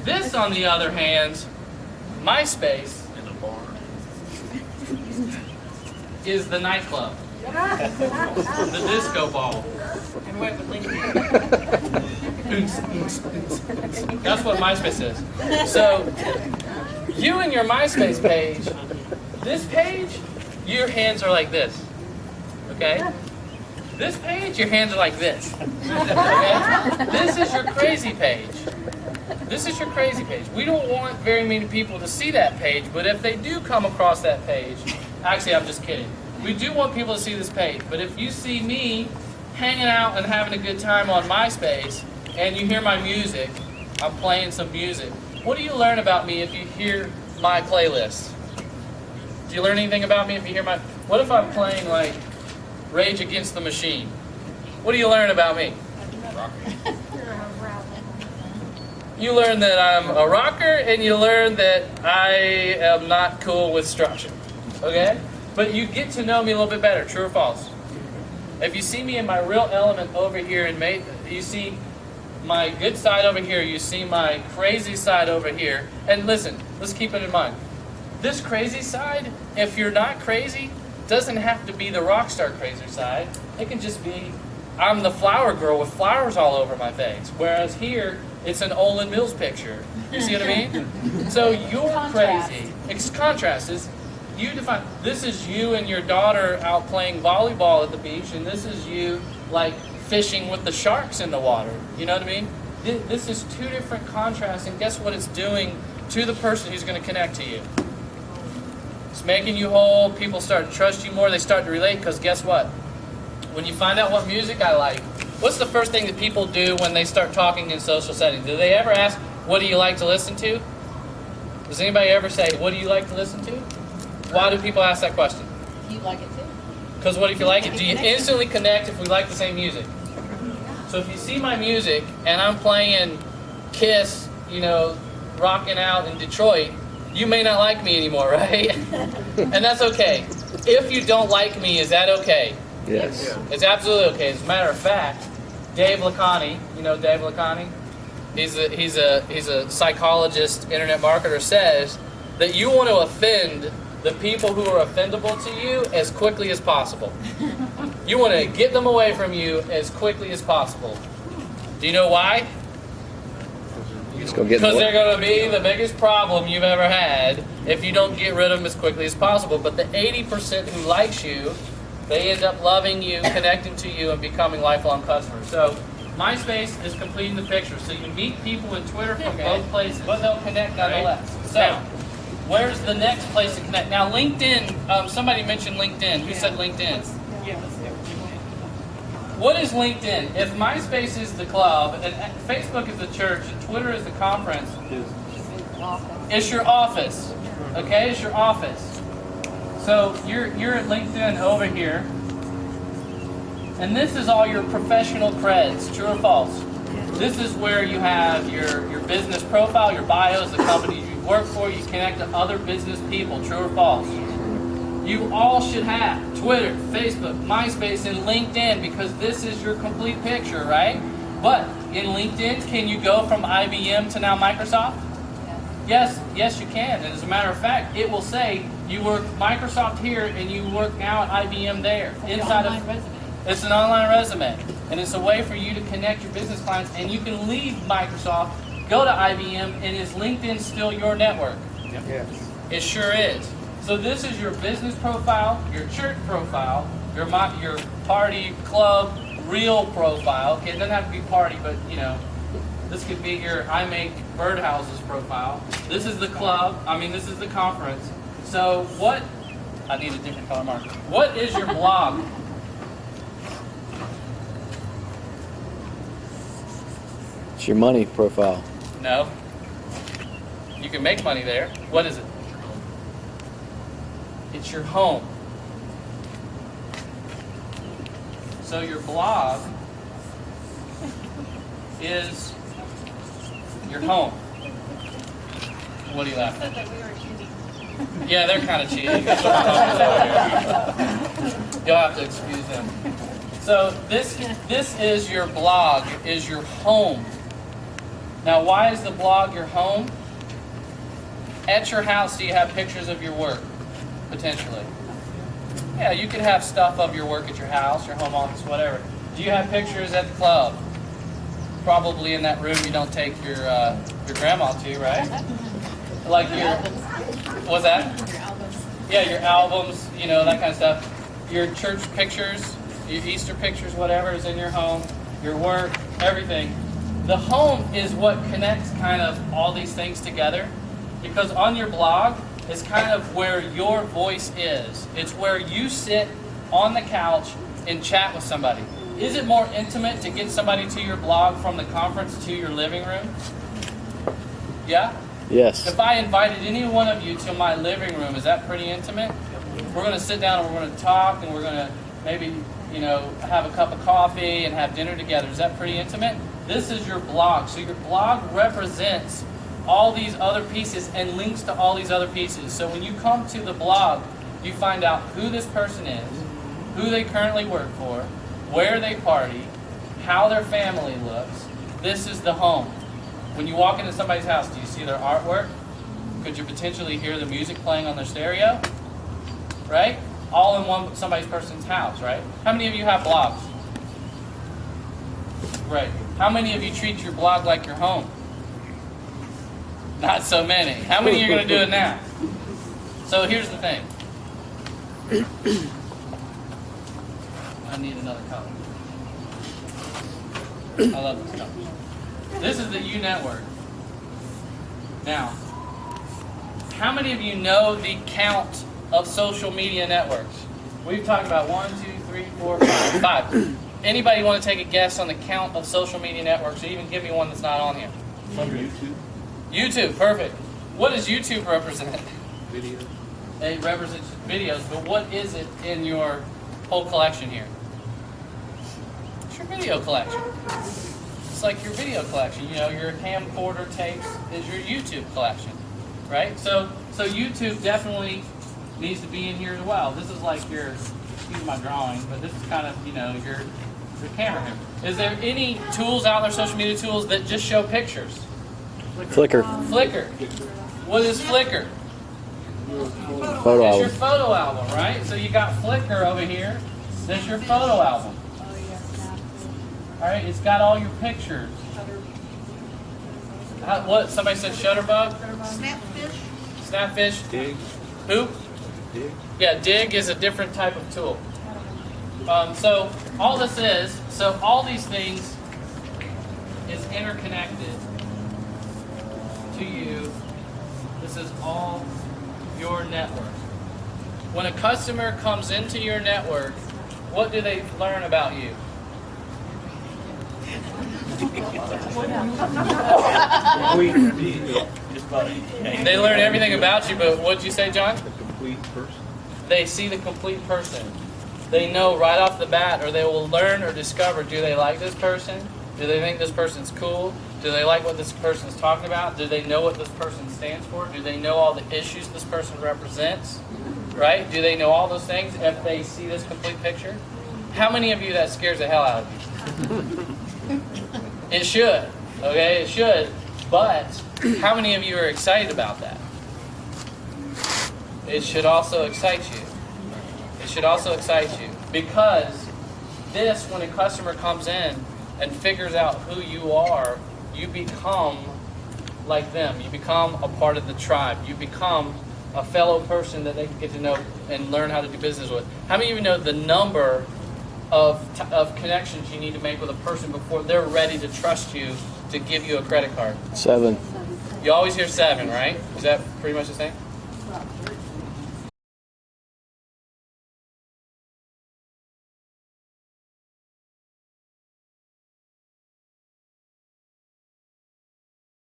This, on the other hand, MySpace, is the nightclub, the disco ball. And wait with LinkedIn. That's what MySpace is. So, you and your MySpace page, this page, your hands are like this. Okay? This page, your hands are like this. Okay? This is your crazy page. This is your crazy page. We don't want very many people to see that page, but if they do come across that page, actually, I'm just kidding. We do want people to see this page, but if you see me hanging out and having a good time on MySpace, and you hear my music, I'm playing some music, what do you learn about me if you hear my playlist? Do you learn anything about me if you hear my... What if I'm playing, like, Rage Against the Machine? What do you learn about me? You learn that I'm a rocker, and you learn that I am not cool with structure. Okay? But you get to know me a little bit better. True or false? If you see me in my real element over here, and you see my good side over here, you see my crazy side over here. And listen, let's keep it in mind. This crazy side, if you're not crazy, doesn't have to be the rock star crazy side. It can just be, I'm the flower girl with flowers all over my face. Whereas here, it's an Olin Mills picture. You see what I mean? So you're crazy. It's contrast. You define. This is you and your daughter out playing volleyball at the beach, and this is you like fishing with the sharks in the water. You know what I mean? This is two different contrasts, and guess what it's doing to the person who's going to connect to you? It's making you whole. People start to trust you more. They start to relate, because guess what? When you find out what music I like, what's the first thing that people do when they start talking in social settings? Do they ever ask, what do you like to listen to? Does anybody ever say, what do you like to listen to? Why do people ask that question? You like it too. Because what if you like it? Do you instantly connect if we like the same music? So if you see my music and I'm playing Kiss, rocking out in Detroit, you may not like me anymore, right? And that's okay. If you don't like me, is that okay? Yes. It's absolutely okay. As a matter of fact, Dave Lacani, you know Dave Lacani? He's a psychologist, internet marketer, says that you want to offend the people who are offendable to you as quickly as possible. You want to get them away from you as quickly as possible. Do you know why? Because they're going to be the biggest problem you've ever had if you don't get rid of them as quickly as possible. But the 80% who likes you, they end up loving you, connecting to you, and becoming lifelong customers. So MySpace is completing the picture. So you meet people in Twitter from both places, but they'll connect nonetheless. So where's the next place to connect? Now LinkedIn, somebody mentioned LinkedIn. Who said LinkedIn? What is LinkedIn? If MySpace is the club, and Facebook is the church, and Twitter is the conference, it's your office. Okay, it's your office. So you're at LinkedIn over here, and this is all your professional creds. True or false? This is where you have your business profile, your bios, the companies you work for. You connect to other business people. True or false? You all should have Twitter, Facebook, MySpace, and LinkedIn, because this is your complete picture, right? But in LinkedIn, can you go from IBM to now Microsoft? Yes, you can. And as a matter of fact, it will say you work Microsoft here and you work now at IBM there. Inside of it's an online resume, and it's a way for you to connect your business clients. And you can leave Microsoft, go to IBM, and is LinkedIn still your network? Yes. It sure is. So this is your business profile, your church profile, your party, club, real profile. Okay, it doesn't have to be party, but this could be your I make birdhouses profile. This is the club. This is the conference. So I need a different color marker. What is your blog? It's your money profile. No. You can make money there. What is it? It's your home. So your blog is your home. What are you laughing at? Yeah, they're kind of cheating. You'll have to excuse them. So this is your blog, is your home. Now, why is the blog your home? At your house, do you have pictures of your work, potentially? Yeah, you could have stuff of your work at your house, your home office, whatever. Do you have pictures at the club? Probably in that room you don't take your grandma to, right? Like Your your, albums. what's that? Your albums. Yeah, your albums, you know, that kind of stuff. Your church pictures, your Easter pictures, whatever is in your home, your work, everything. The home is what connects kind of all these things together, because on your blog is kind of where your voice is. It's where you sit on the couch and chat with somebody. Is it more intimate to get somebody to your blog from the conference to your living room? Yeah? Yes. If I invited any one of you to my living room, is that pretty intimate? We're going to sit down and we're going to talk and we're going to maybe, you know, have a cup of coffee and have dinner together. Is that pretty intimate? This is your blog. So your blog represents all these other pieces and links to all these other pieces. So when you come to the blog, you find out who this person is, who they currently work for, where they party, how their family looks. This is the home. When you walk into somebody's house, do you see their artwork? Could you potentially hear the music playing on their stereo? Right? All in somebody's person's house, right? How many of you have blogs? Right. How many of you treat your blog like your home? Not so many. How many are going to do it now? So here's the thing. I need another color. I love this color. This is the U Network. Now, how many of you know the count of social media networks? We've talked about 1, 2, 3, 4, 5. Anybody want to take a guess on the count of social media networks, or even give me one that's not on here? YouTube. YouTube, perfect. What does YouTube represent? Video. It represents videos, but what is it in your whole collection here? It's your video collection. It's like your video collection. You know, your camcorder tapes is your YouTube collection, right? So YouTube definitely needs to be in here as well. This is like your, excuse my drawing, but this is kind of, you know, your camera here. Is there any tools out there, social media tools, that just show pictures? Flickr. Flickr. What is Flickr? Photo It's your album. photo album, right? So you got Flickr over here. That's your photo album. Oh, yes. All right, it's got all your pictures. What? Somebody said Shutterbug? Snapfish. Snapfish? Dig. Who? Dig. Yeah, Dig is a different type of tool. So all this is, so all these things is interconnected to you. This is all your network. When a customer comes into your network, what do they learn about you? They learn everything about you, but what'd you say, John? The complete person. They see the complete person. They know right off the bat, or they will learn or discover, do they like this person? Do they think this person's cool? Do they like what this person's talking about? Do they know what this person stands for? Do they know all the issues this person represents? Right? Do they know all those things if they see this complete picture? How many of you that scares the hell out of you? It should. Okay, it should. But how many of you are excited about that? It should also excite you. It should also excite you. Because this, when a customer comes in and figures out who you are, you become like them. You become a part of the tribe. You become a fellow person that they can get to know and learn how to do business with. How many of you know the number of connections you need to make with a person before they're ready to trust you to give you a credit card? 7. You always hear 7, right? Is that pretty much the same?